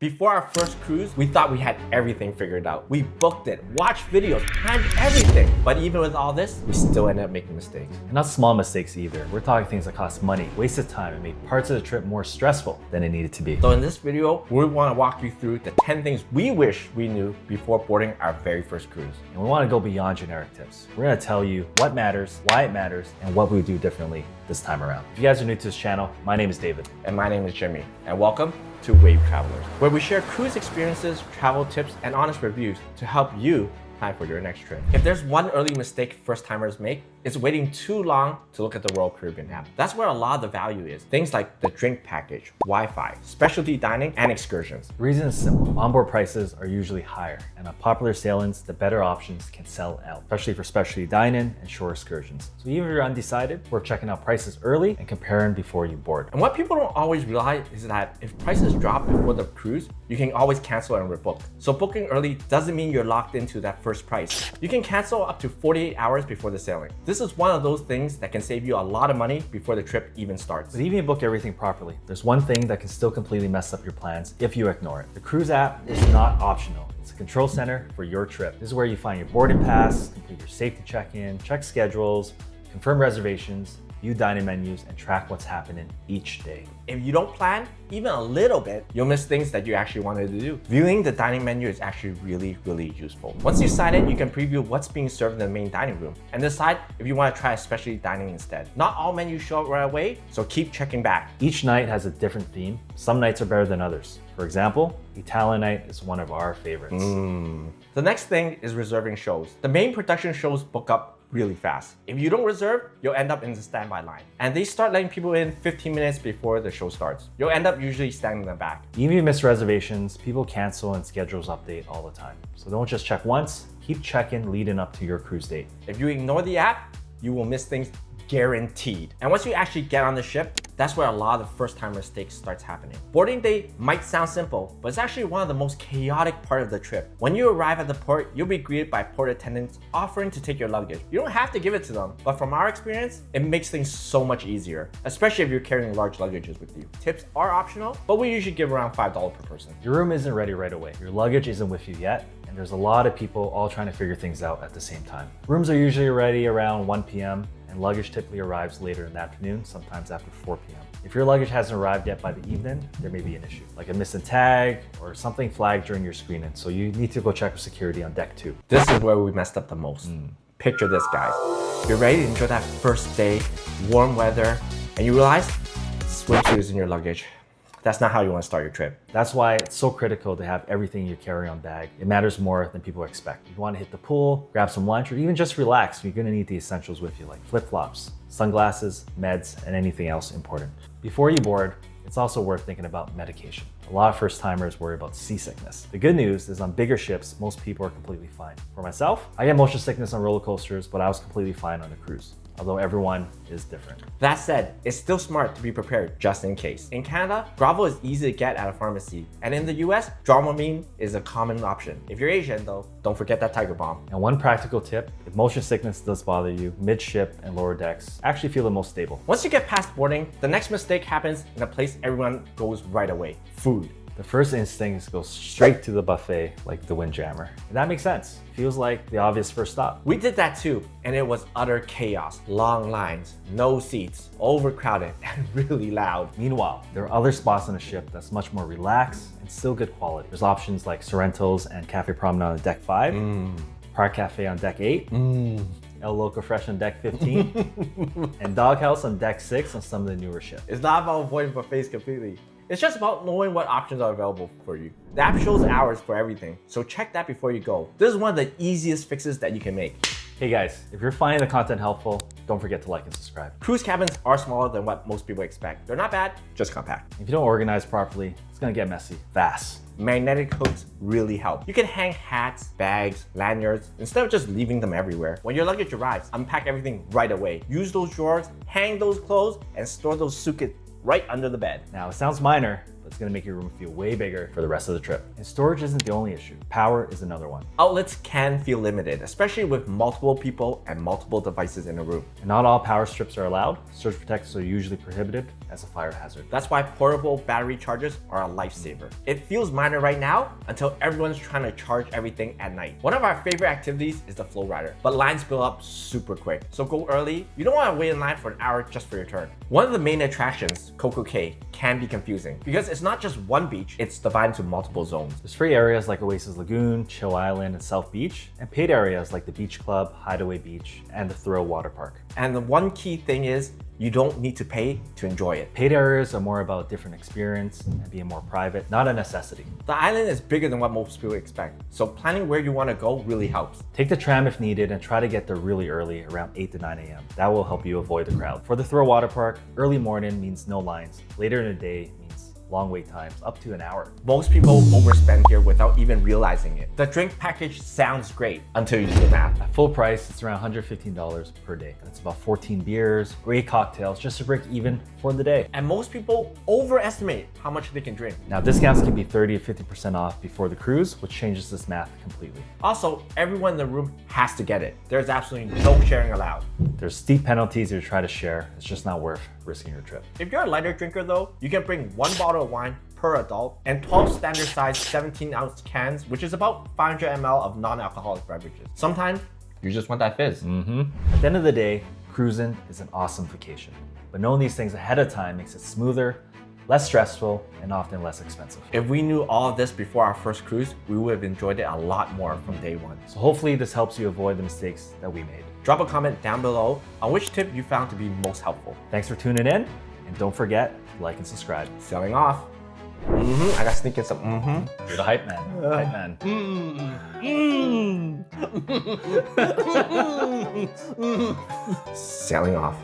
Before our first cruise, we thought we had everything figured out. We booked it, watched videos, planned everything. But even with all this, we still ended up making mistakes. And not small mistakes either. We're talking things that cost money, wasted time, and made parts of the trip more stressful than it needed to be. So in this video, we want to walk you through the 10 things we wish we knew before boarding our very first cruise. And we want to go beyond generic tips. We're going to tell you what matters, why it matters, and what we would do differently this time around. If you guys are new to this channel, my name is David. And my name is Jimmy. And welcome to Wave Travelers, where we share cruise experiences, travel tips, and honest reviews to help you plan for your next trip. If there's one early mistake first timers make, it's waiting too long to look at the Royal Caribbean app. That's where a lot of the value is. Things like the drink package, Wi-Fi, specialty dining, and excursions. The reason is simple. Onboard prices are usually higher, and on popular sailings, the better options can sell out, especially for specialty dining and shore excursions. So even if you're undecided, we're checking out prices early and comparing before you board. And what people don't always realize is that if prices drop before the cruise, you can always cancel and rebook. So booking early doesn't mean you're locked into that first price. You can cancel up to 48 hours before the sailing. This is one of those things that can save you a lot of money before the trip even starts. But even if you book everything properly, there's one thing that can still completely mess up your plans if you ignore it. The cruise app is not optional. It's a control center for your trip. This is where you find your boarding pass, complete your safety check-in, check schedules, confirm reservations, view dining menus, and track what's happening each day. If you don't plan even a little bit, you'll miss things that you actually wanted to do. Viewing the dining menu is actually really useful. Once you sign in, you can preview what's being served in the main dining room and decide if you want to try specialty dining instead. Not all menus show up right away, so keep checking back. Each night has a different theme. Some nights are better than others. For example, Italian night is one of our favorites. The next thing is reserving shows. The main production shows book up really fast. If you don't reserve, you'll end up in the standby line. And they start letting people in 15 minutes before the show starts. You'll end up usually standing in the back. Even if you miss reservations, people cancel and schedules update all the time. So don't just check once, keep checking leading up to your cruise date. If you ignore the app, you will miss things guaranteed. And once you actually get on the ship, that's where a lot of first-time mistakes starts happening. Boarding day might sound simple, but it's actually one of the most chaotic part of the trip. When you arrive at the port, you'll be greeted by port attendants offering to take your luggage. You don't have to give it to them, but from our experience, it makes things so much easier, especially if you're carrying large luggages with you. Tips are optional, but we usually give around $5 per person. Your room isn't ready right away. Your luggage isn't with you yet, and there's a lot of people all trying to figure things out at the same time. Rooms are usually ready around 1 p.m. and luggage typically arrives later in the afternoon, sometimes after 4 p.m. If your luggage hasn't arrived yet by the evening, there may be an issue, like a missing tag or something flagged during your screening. So you need to go check with security on deck 2. This is where we messed up the most. Picture this, guys. You're ready to enjoy that first day, warm weather, and you realize swimsuit is in your luggage. That's not how you want to start your trip. That's why it's so critical to have everything in your carry-on bag. It matters more than people expect. If you want to hit the pool, grab some lunch, or even just relax, you're going to need the essentials with you, like flip-flops, sunglasses, meds, and anything else important. Before you board, it's also worth thinking about medication. A lot of first-timers worry about seasickness. The good news is on bigger ships, most people are completely fine. For myself, I get motion sickness on roller coasters, but I was completely fine on a cruise, although everyone is different. That said, it's still smart to be prepared just in case. In Canada, Bravo is easy to get at a pharmacy, and in the US, Dramamine is a common option. If you're Asian though, don't forget that Tiger Balm. And one practical tip, if motion sickness does bother you, mid-ship and lower decks actually feel the most stable. Once you get past boarding, the next mistake happens in a place everyone goes right away: food. The first instinct is to go straight to the buffet like the Windjammer. And that makes sense. Feels like the obvious first stop. We did that too, and it was utter chaos. Long lines, no seats, overcrowded, and really loud. Meanwhile, there are other spots on the ship that's much more relaxed and still good quality. There's options like Sorrento's and Cafe Promenade on deck 5, Park Cafe on deck 8, El Loco Fresh on deck 15, and Doghouse on deck 6 on some of the newer ships. It's not about avoiding buffets completely. It's just about knowing what options are available for you. The app shows hours for everything, so check that before you go. This is one of the easiest fixes that you can make. Hey guys, if you're finding the content helpful, don't forget to like and subscribe. Cruise cabins are smaller than what most people expect. They're not bad, just compact. If you don't organize properly, it's gonna get messy fast. Magnetic hooks really help. You can hang hats, bags, lanyards, instead of just leaving them everywhere. When your luggage arrives, unpack everything right away. Use those drawers, hang those clothes, and store those suitcases right under the bed. Now, it sounds minor, but It's gonna make your room feel way bigger for the rest of the trip. And storage isn't the only issue. Power is another one. Outlets can feel limited, especially with multiple people and multiple devices in a room. And not all power strips are allowed. Surge protectors are usually prohibited as a fire hazard. That's why portable battery chargers are a lifesaver. It feels minor right now until everyone's trying to charge everything at night. One of our favorite activities is the flow rider, but lines build up super quick. So go early. You don't want to wait in line for an hour just for your turn. One of the main attractions, CocoCay, can be confusing because it's not just one beach, it's divided into multiple zones. There's free areas like Oasis Lagoon, Chill Island, and South Beach, and paid areas like the Beach Club, Hideaway Beach, and the Thrill Water Park. And the one key thing is you don't need to pay to enjoy it. Paid areas are more about a different experience and being more private, not a necessity. The island is bigger than what most people expect, so planning where you want to go really helps. Take the tram if needed and try to get there really early, around 8 to 9 a.m. That will help you avoid the crowd. For the Thrill Water Park, early morning means no lines. Later in the day means long wait times, up to an hour. Most people overspend here without even realizing it. The drink package sounds great until you do the math. At full price, it's around $115 per day. That's about 14 beers, great cocktails, just to break even for the day. And most people overestimate how much they can drink. Now, discounts can be 30 to 50% off before the cruise, which changes this math completely. Also, everyone in the room has to get it. There's absolutely no sharing allowed. There's steep penalties if you try to share. It's just not worth risking your trip. If you're a lighter drinker though, you can bring 1 bottle of wine per adult and 12 standard size 17-ounce cans, which is about 500 ml of non-alcoholic beverages. Sometimes you just want that fizz. At the end of the day, cruising is an awesome vacation, but knowing these things ahead of time makes it smoother, less stressful, and often less expensive. If we knew all of this before our first cruise, we would have enjoyed it a lot more from day one. So hopefully this helps you avoid the mistakes that we made. Drop a comment down below on which tip you found to be most helpful. Thanks for tuning in, and don't forget to like and subscribe. Sailing off. I gotta sneak in some You're the hype man. Hype man. Sailing off.